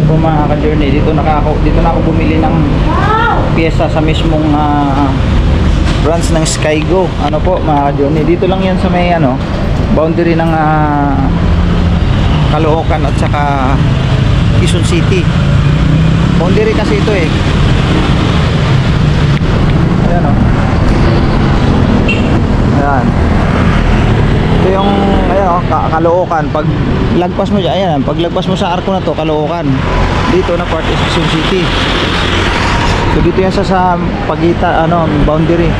po mga ka-journey, dito na ako bumili ng pyesa sa mismong branch ng Skygo. Ano po mga ka-journey, dito lang yan sa may boundary ng Caloocan at saka Quezon City. Boundary kasi ito eh. Ayan ayan, ito yung Caloocan. Pag lagpas mo dyan, ayan, pag lagpas mo sa arko na to, Caloocan, dito na part is Quezon City. So dito yan sa pagitan, boundary.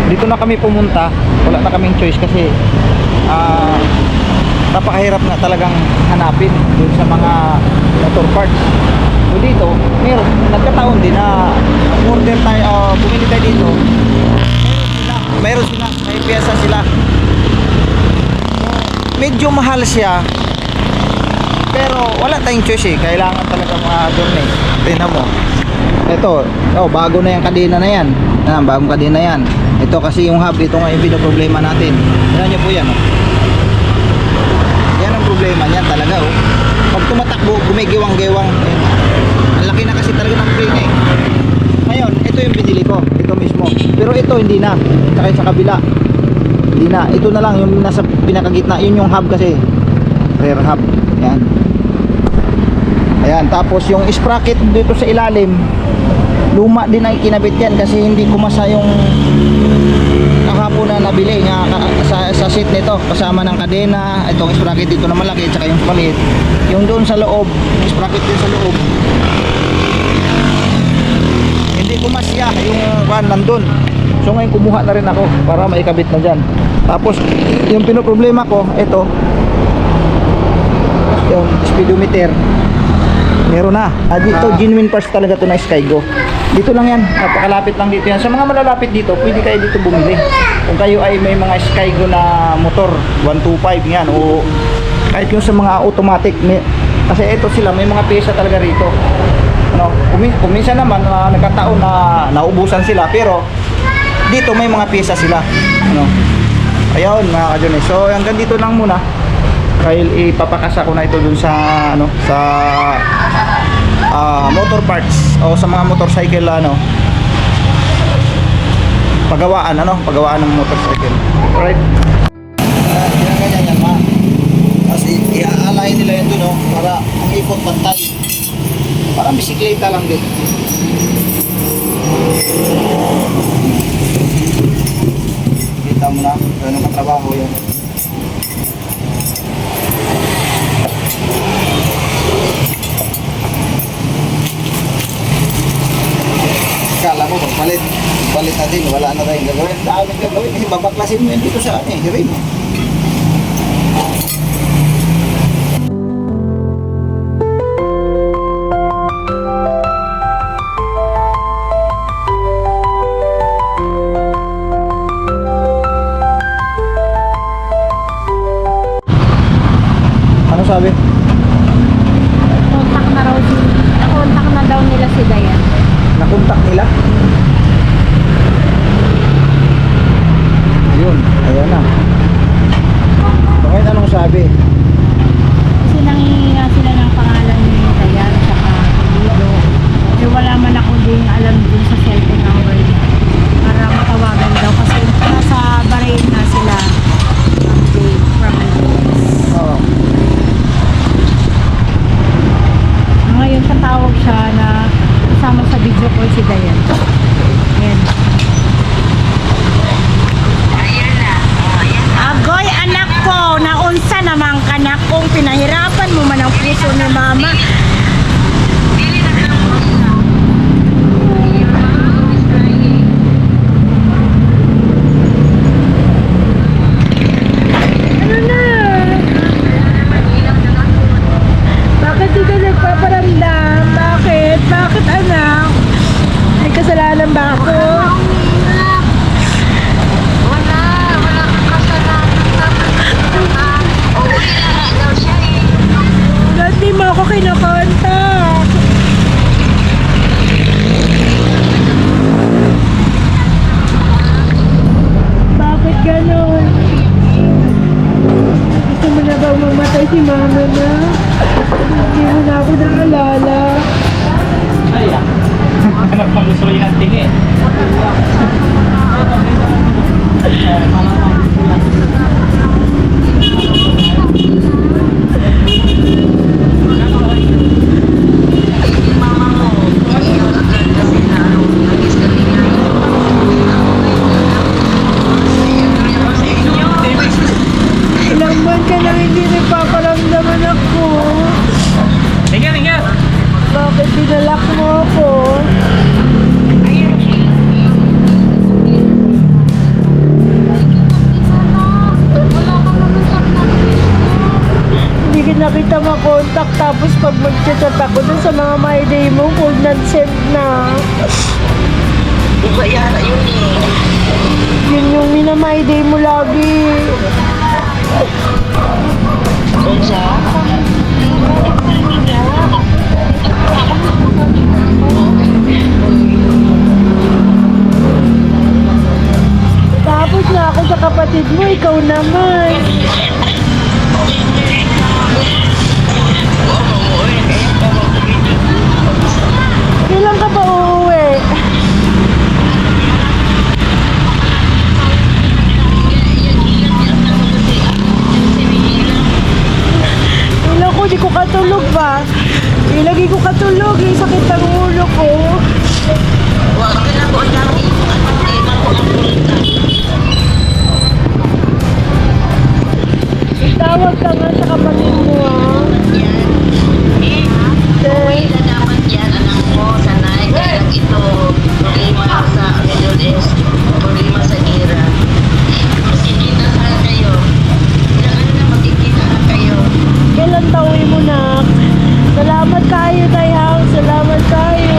Dito na kami pumunta, wala na kaming choice kasi napakahirap nga talagang hanapin dun sa mga motor parts. So dito, nagkataon din na order tayo, bumili tayo dito. Meron sila, may pyesa sila. So, medyo mahal siya, pero wala tayong choice eh. Kailangan talaga mga journey. Tingnan mo. Ito, bago na yung kadena na yan. Bagong kadena yan. Ito kasi yung hub, ito nga yung pinoproblema natin. Tingnan nyo po yan. Yan ang problema niyan talaga pag tumatakbo, gumigiwang-giwang. Ang laki na kasi talaga ng frame eh. Ngayon, ito yung binili ko, ito mismo. Pero ito hindi na, saka sa kabila hindi na, ito na lang yung nasa pinakagitna. Yun yung hub kasi, rear hub. Yan. Ayan, tapos yung sprocket dito sa ilalim, luma din ay kinabit yan kasi hindi kumasa yung kahapon na nabili nga sa seat nito, kasama ng kadena. Itong sprocket dito na malaki at saka yung maliit, yung doon sa loob, sprocket din sa loob, hindi kumasya yung nandun. So ngayon kumuha na rin ako para maikabit na dyan. Tapos yung pinoproblema ko, ito yung speedometer, meron na. Dito genuine parts talaga to na Skygo. Dito lang yan, napakalapit lang dito yan. Sa mga malalapit dito, pwede kayo dito bumili kung kayo ay may mga Skygo na motor 125 yan, o kahit yung sa mga automatic kasi ito sila, may mga pyesa talaga rito. Kuminsan naman nagkataon na naubusan sila, pero dito may mga pyesa sila. Ayun mga ka-journey, so hanggang dito lang muna. Dahil ipapakasa ko na ito dun sa motor parts o sa mga motorcycle pagawaan ng motorcycle. Alright, ganyan yan kasi iaalay nila yun dun para ang ikot pantay, parang bisikleta lang din. Kita mo na ganun katrabaho yan. Kala mo palit natin, wala na tayong gagawin. Dami gagawin kasi babaklasin mo yun dito sa hirin. Ano sabi? Nakontak na daw nila si Dayan. Nakontak nila? Ayun, ayan na. Bakit anong sabi? Kasi nangihingi nga sila ng pangalan ni Dayan saka Lido. Eh wala man ako din alam din sa cellphone number niya para matawagan daw kasi nasa Bahrain na sila from Oo. ngayon tatawag siya na kasama sa video call si Dayan. Ayan. Agoy anak ko, naunsa naman ka na kung pinahirapan mo man ang puso ni mama. Ano na? Bakit di ka nagpaparamdam? Bakit? Bakit anak? May kasalanan ba ako? Wala kang kasalanan. Uuwi na nga daw siya eh. Ba't di mo ako kinakontak? Bakit ganon? Gusto mo na bang mamatay si mama na? Hindi mo na ako naalala. Ay, hanap pang gusto rin ang tingin. Mama mo, iiyak agad kasi na nagis kami niya. Iiyak ako sa inyo. Ilang buwan ka nang hindi nagpaparamdaman ako. Tingnan. Bakit binalak mo ako? Hindi na kita makontak tapos pag mag-chat ako dun sa mga my day mo, kung non-send na. Iba yata yun eh. Yun yung mina-my day mo lagi. Kung sa? Tapos na ako sa kapatid mo, ikaw naman. Kailan ka ba uuwi? Ilang ko, di ko katulog ba? Ilagi ko katulog, eh, sakit ang ulo ko. Huwag ka na po lang Tawag ka nga sa kapatid mo, ha? Uwi na dapat yan, anak mo, sanay. Kaya ito, problema sa Middle East, problema sa Iran. Magkikita sana kayo. Ilang ano na magkikita na kayo. Kailan tawin mo na? Salamat kayo, Tayhang. Salamat kayo.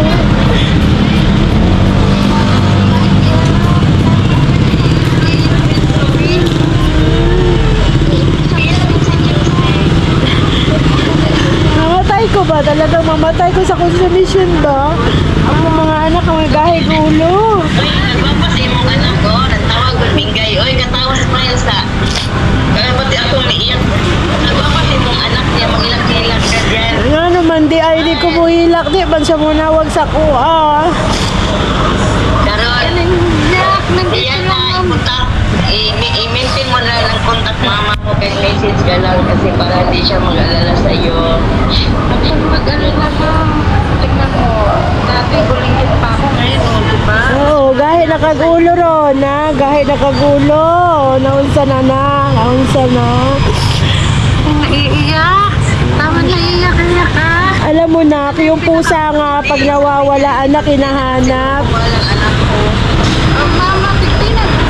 Mamatay ko ba? Talagang mamatay ko sa consumption ba? Ang mga anak ang magahig ulo. Uy, nagpapasi mong anak ko, nagtawag ko bingay. Uy, katawas pa yun sa... Kaya pati ako umiiyak. Nagpapasi mong anak niya, mag-ilang-ilang ka dyan. Nga naman, di ay di ko buhilak. Di, bansa mo nawag sa kuha. Karon, iyan na, ipunta. I-maintain mo na lang contact mama mo kay message ka lang kasi para hindi siya mag-alala sa iyo. Mag-alala ka. Tignan mo, dati kulingit pa ako ngayon, di ba? Oo, gahe nakagulo ron, ha? Gahe nakagulo. Naunsa na. Naiiyak. Tama na iiyak ka. Alam mo na, yung pusa nga, pag nawawala, anak, hinahanap. Walang anak ko. Mama, tignan mo.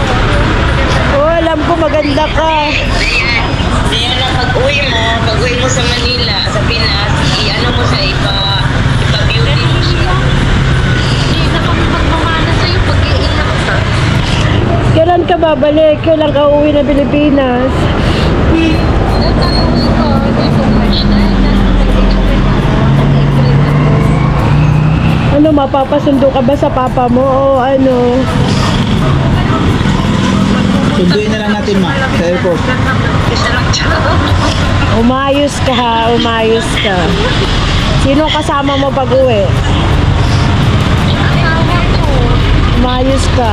Oo, alam ko, maganda ka. Diyan na pag-uwi mo sa Manila, sa Pinas, i-ano mo sa ipa-beauty mo siya. Hindi na kami magmamana sa'yo pag-iiyak ka. Kailan ka babalik? Kailan ka uwi na Pilipinas? Natanong ko, dito March na, nag-expect ako, nag-April na. Ano, mapapasundo ka ba sa papa mo? O ano? Sunduin na lang natin, ma, sa airport. Isa lang siya. Umayos ka ha, umayos ka. Sino kasama mo pag uwi? Asawa ko. Umayos ka.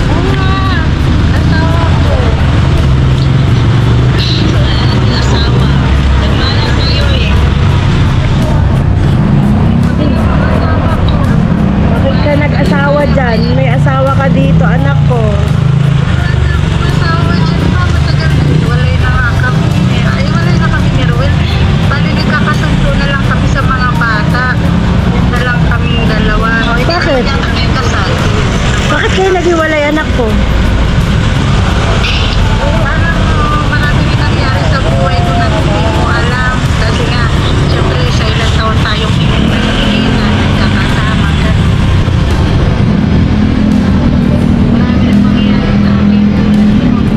Oo nga, asawa ko. Asawa. Nagmana sa'yo eh. Bakit ka nag-asawa dyan? May asawa ka dito, anak ko. Asawa dyan pa, matagal na. Walay na nga kami. Ay, walay na kami ni Ruel. Bali, nagkakasundo na lang kami sa mga bata. Yun na lang kaming dalawa. Bakit? Hindi na kami kasal. Bakit kayo naghiwalay, anak ko? Parang marami rin nangyari sa buhay ko na hindi mo alam. Kasi nga, syempre sa ilang taon tayong pinagpagiging na nagkakasama ka. Marami rin mangyayari sa akin.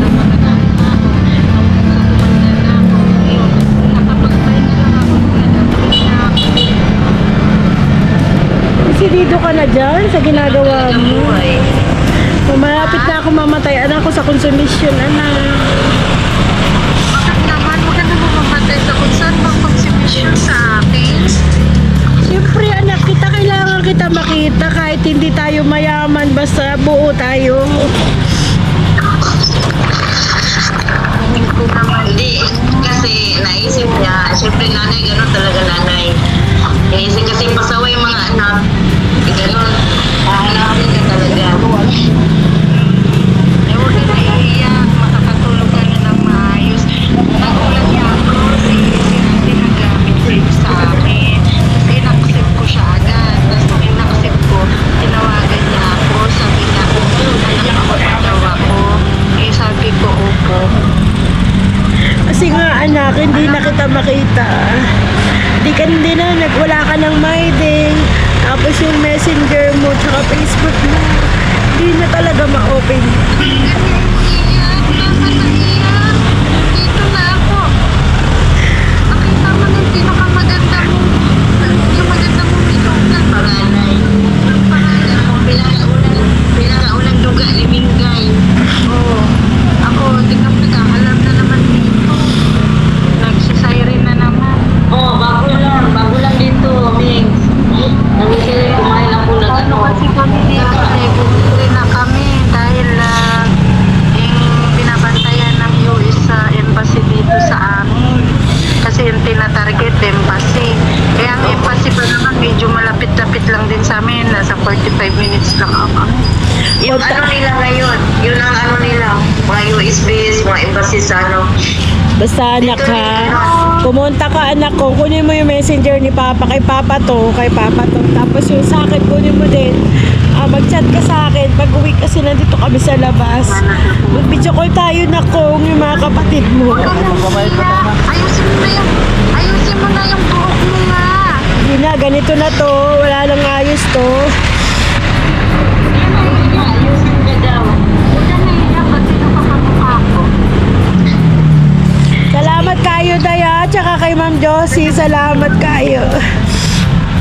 Napakatang na ako. Hanggang sa tumanda na ako. Ngayon, nakapagpahinga lang ako. Nagpapagin na ako. Desidido ka na dyan sa ginagawa Talagang mo. buhay. Malapit na ako mamatay, anak ko, sa consumption, anak. Bakit naman? Huwag ka naman mamatay sa kung saan bang kita kahit hindi tayo mayaman, basta buo tayo. Hindi, kasi naisip niya, siyempre nanay, gano'n talaga nanay. Naisip kasi pasaway yung mga anak. Gano'n, hahanapin ka talaga. Eh, huwag ka na iiyak, makakatulog ka na ng maayos. Nagulat niya ako, si ate nagamit sa akin. Kasi nakasip ko siya agad. Tapos nung nakasip ko, tinawagan niya ako. Sabi niya, anak ako patawa ko. Eh, sabi ko, opo. Kasi nga anak, hindi na kita makita. Hindi na, wala ka ng MyDing. Tapos yung messenger mo, tsaka Facebook mo, hindi na talaga ma-open. Iyak, naman na iyak. Dito na ako. Nakita mo ng pinakamaganda mo. Yung maganda mong minutan. Paranay. Paranay mo. Pinakaunang duga ni Mingay. Oo. Ako, tingnan mo, naghahalap na naman dito. Nagsisiren na naman. Oo, bago lang dito, Mings. Nag-isiren, kumain lang po ng ano. Kasi kami dito, nag-isiren na kami dahil yung binabantayan ng US sa embassy dito sa amin. Kasi yung tinatarget, embassy. Kaya ang embassy pa naman, medyo malapit-lapit lang din sa amin. Nasa 45 minutes lang ako. Yung ano nila ngayon, yun ang ano nila, mga USBs, mga embassy sa ano. Basta anak ha, pumunta ka anak ko, kunin mo yung messenger ni Papa, kay Papa to. Tapos yung sa akin, kunin mo din. Mag-chat ka sa akin, pag uwi kasi nandito kami sa labas. Mag-video call tayo na kung yung mga kapatid mo. Ayusin mo na yung buhok mo nga. Hindi na, ganito na to, wala nang ayos to. Ayusin ka daw. Huwag ka naiyak, ba't pinapakamukha ko? Salamat kayo, Daya, tsaka kay Ma'am Josie, salamat kayo.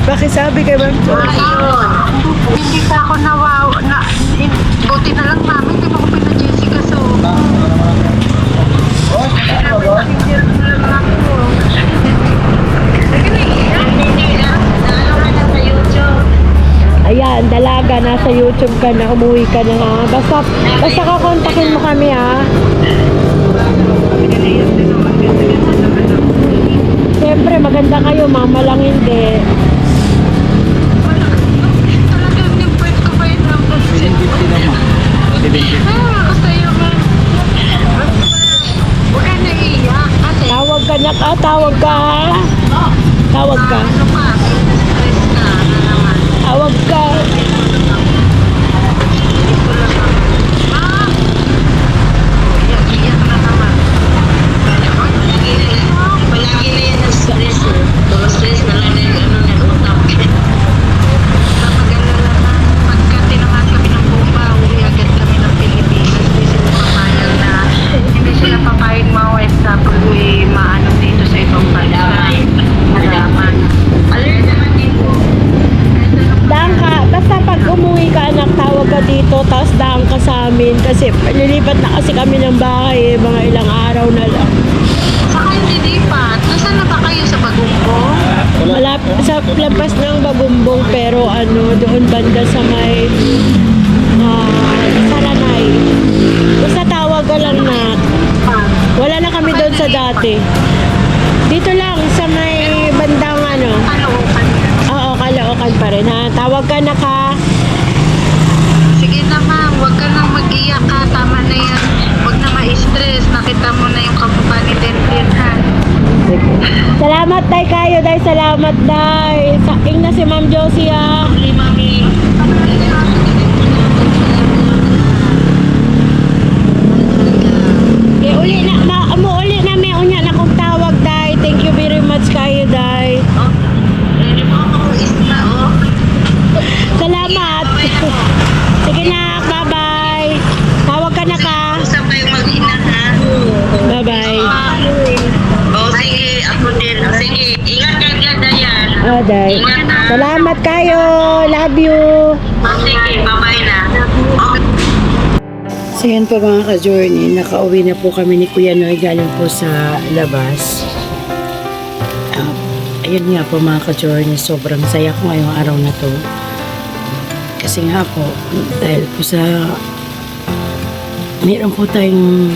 Pakisabi kay Ma'am Josie. Ayun. Hindi pa ako buti na lang mami, hindi mo ko pina-Jessica so. Ayan, dalaga, nasa YouTube ka na, umuwi ka na ha. Basta kakontakin mo kami ha. Siyempre, maganda kayo, mama lang hindi. Talagang yung point ko ba yun lang? 750 naman. 750. Basta yung huwag ka naiiyak kasi Tawag ka na ka, tawag ka ha. Tawag ka. ano ka, stress ka na naman. Tawag ka. Ito lang ako. Iyak na naman. Palagi na yan ang stress eh. Puro stress na lang na yung ano nag-utap. Napag-alala na. Pagka tinamaan kami ng bomba, uwi agad kami ng Pilipinas. Hindi sila papayag mga OFW maano dito sa ibang bansa. Malaman. Alert naman dito. Daan ka, basta pag umuwi ka anak, tawag ka dito, tapos daan ka sa amin. Kasi lilipat na kasi kami ng bahay, mga ilang araw na lang. Saka hindi lipat. Nasaan na ba kayo sa Bagumbong? Malapit sa labas ng Bagumbong, pero doon banda sa may Saranay. Basta tawag ka lang na. Wala na kami doon sa dati. Dito lang sa may bandang Kalookan. Oo, Caloocan pa rin ha. Tawag ka na ka. Sige na ma'am, huwag ka nang mag-iyak ha. Tama na yan. Huwag na ma-stress. Nakita mo na yung kamukha ni Dentin ha. Salamat day kayo, day. Salamat day. Saking na si Ma'am Josie ha. Okay, mami. Okay, uli na, uli na may unya na kung tawag day. Thank you very much kayo day. Oh, ready mo ako isla oh. Salamat. Sige na, bye-bye. Tawag ka na ka. Usap kayong mag-ina ha. Bye-bye. Oh, sige. Ako din. Sige. Ingat ka ganda yan. Oh, day. Ingat ha. Salamat kayo. Love you. Oh, sige. Bye-bye na. Okay. So yan po mga ka-journey, nakauwi na po kami ni Kuya Noy galing po sa labas. Ayun nga po mga ka-journey, sobrang saya ko ngayong araw na to. kasi nga po, dahil po sa meron po tayong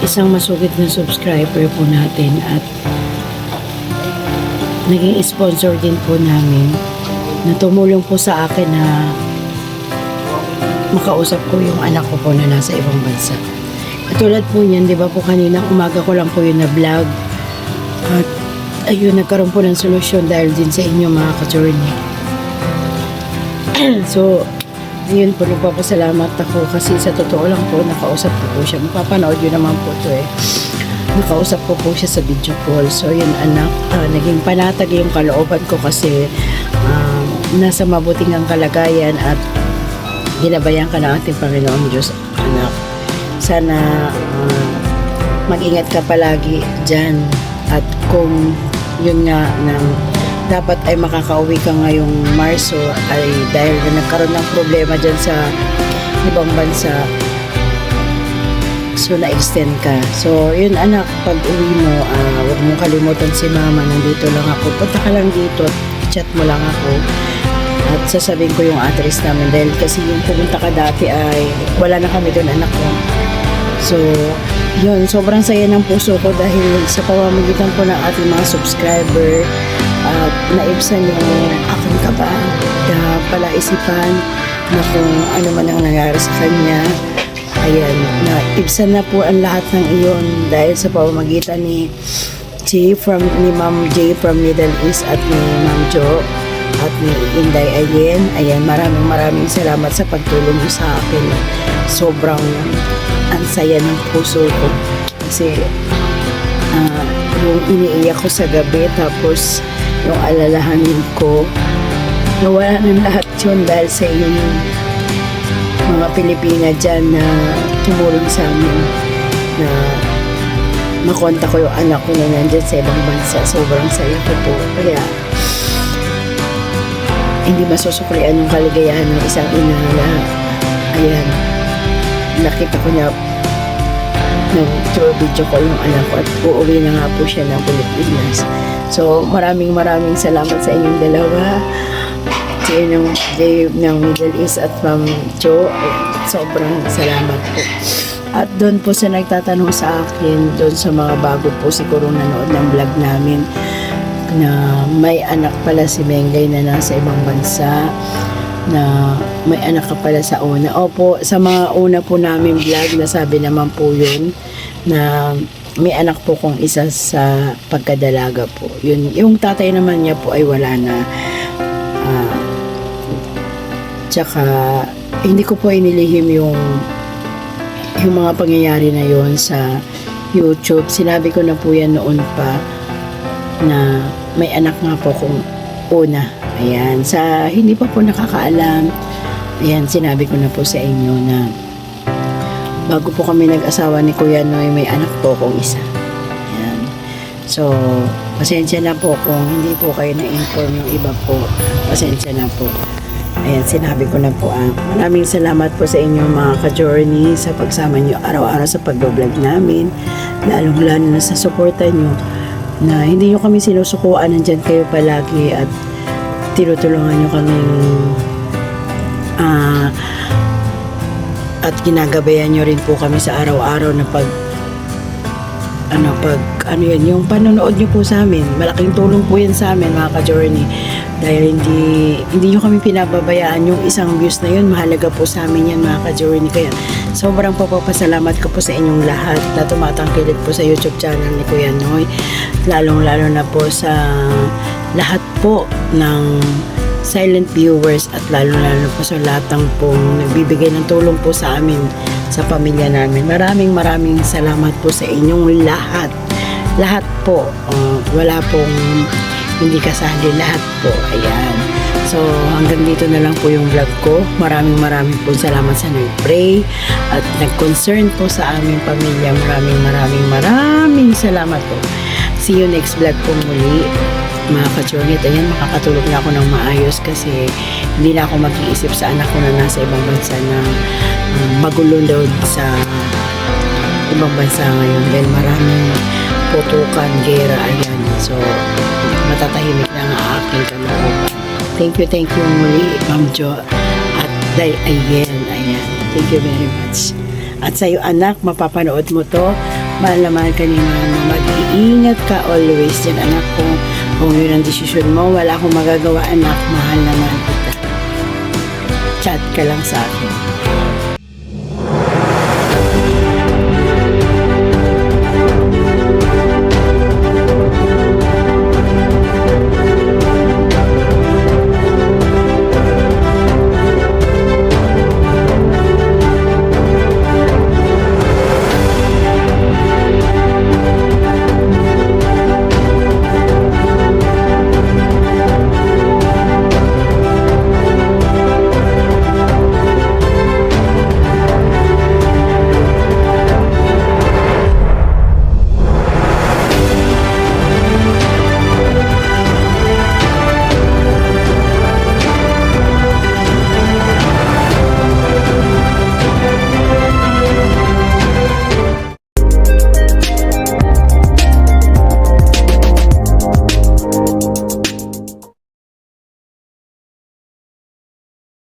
isang masugid na subscriber po natin at naging sponsor din po namin na tumulong po sa akin na makausap ko yung anak ko po na nasa ibang bansa. Katulad po niyan, di ba po kanina umaga ko lang po yun na vlog at ayun, nagkaroon po ng solusyon dahil din sa inyo mga ka-journey. So, yun po, nagpapasalamat ako kasi sa totoo lang po, nakausap ko po siya. Mapapanood yun naman po ito eh. Nakausap ko po siya sa video call. So, yun anak, naging panatag yung kalooban ko kasi nasa mabuting ang kalagayan at ginabayan ka ng ating Panginoon Diyos, anak. Sana mag-ingat ka palagi dyan at kung yun nga ng dapat ay makakauwi ka ngayong Marso ay dahil na nagkaroon ng problema dyan sa ibang bansa, so na-extend ka. So yun anak, pag uwi mo, huwag mong kalimutan si mama, nandito lang ako, punta ka lang dito, chat mo lang ako at sasabihin ko yung address namin dahil kasi yung pumunta ka dati ay wala na kami doon anak ko. So yun, sobrang saya ng puso ko dahil sa pamamagitan po ng ating mga subscriber at naibsan yung aking kaba na palaisipan na kung ano man ang nangyari sa kanya. Ayan, naibsan na po ang lahat ng iyon dahil sa pamamagitan ni Ma'am J from Middle East at ni Ma'am Jo at ni Inday Ayen. Ayan, maraming salamat sa pagtulong niyo sa akin. Sobrang ang saya ng puso ko kasi yung iniiyak ko sa gabi tapos yung alalahanin ko nawala ng lahat yun dahil sa inyong mga Pilipina dyan na tumulong sa amin na makonta ko yung anak ko na nandyan sa ibang bansa. Sobrang saya ko po, kaya hindi masusuklian yung kaligayahan ng isang ina na ayan, nakita ko na ng through video call yung anak ko at uuwi na nga po siya ng Pilipinas. So maraming salamat sa inyong dalawa, si Dave ng Middle East at Ma'am Jo. Sobrang salamat po. At doon po sa nagtatanong sa akin, doon sa mga bago po siguro nanood ng vlog namin na may anak pala si Mengay na nasa ibang bansa, na may anak ka pala sa una. Opo, sa mga una po namin vlog, nasabi naman po yun na may anak po kong isa sa pagkadalaga po. Yun, yung tatay naman niya po ay wala na. Tsaka, hindi ko po inilihim yung mga pangyayari na yon sa YouTube. Sinabi ko na po yan noon pa na may anak nga po kong una. Ayan, sa hindi pa po nakakaalam, ayan, sinabi ko na po sa inyo na bago po kami nag-asawa ni Kuya Noy, may anak po akong isa. Ayan. So, pasensya na po kung hindi po kayo na-inform yung iba po. Pasensya na po. Ayan, sinabi ko na po. Maraming salamat po sa inyo mga ka-journey sa pagsama nyo araw-araw sa pag-vlog namin. Lalong-lalo na sa suporta nyo na hindi nyo kami sinusukuan, nandyan kayo palagi at tinutulungan nyo kaming at ginagabayan nyo rin po kami sa araw-araw na yung panonood nyo po sa amin. Malaking tulong po yan sa amin mga ka-journey dahil hindi nyo kami pinababayaan. Yung isang views na yun, mahalaga po sa amin yan mga ka-journey. Kaya sobrang papasalamat ko po sa inyong lahat na tumatangkilik po sa YouTube channel ni Kuya Noy, lalong-lalo na po sa lahat po ng silent viewers at lalo-lalo po sa lahat ng pong nagbibigay ng tulong po sa amin, sa pamilya namin. Maraming salamat po sa inyong lahat. Lahat po. Wala pong hindi kasali, lahat po. Ayan. So, hanggang dito na lang po yung vlog ko. Maraming po salamat sa nag-pray at nag-concern po sa aming pamilya. Maraming salamat po. See you next vlog po muli. Mga ka-journey, ayan, makakatulog na ako ng maayos kasi hindi na ako mag-iisip sa anak ko na nasa ibang bansa na magulo doon sa ibang bansa ngayon dahil maraming putukan, gera, ayan. So, matatahimik na ang aking kalooban. Thank you muli, Ma'am Jo. At Ayan. Thank you very much. At sa'yo anak, mapapanood mo to. Mahal na mahal ka ni mama. Mag-iingat ka always yan anak. Kung yun ang desisyon mo, wala akong magagawa anak. Mahal na mahal kita. Chat ka lang sa akin.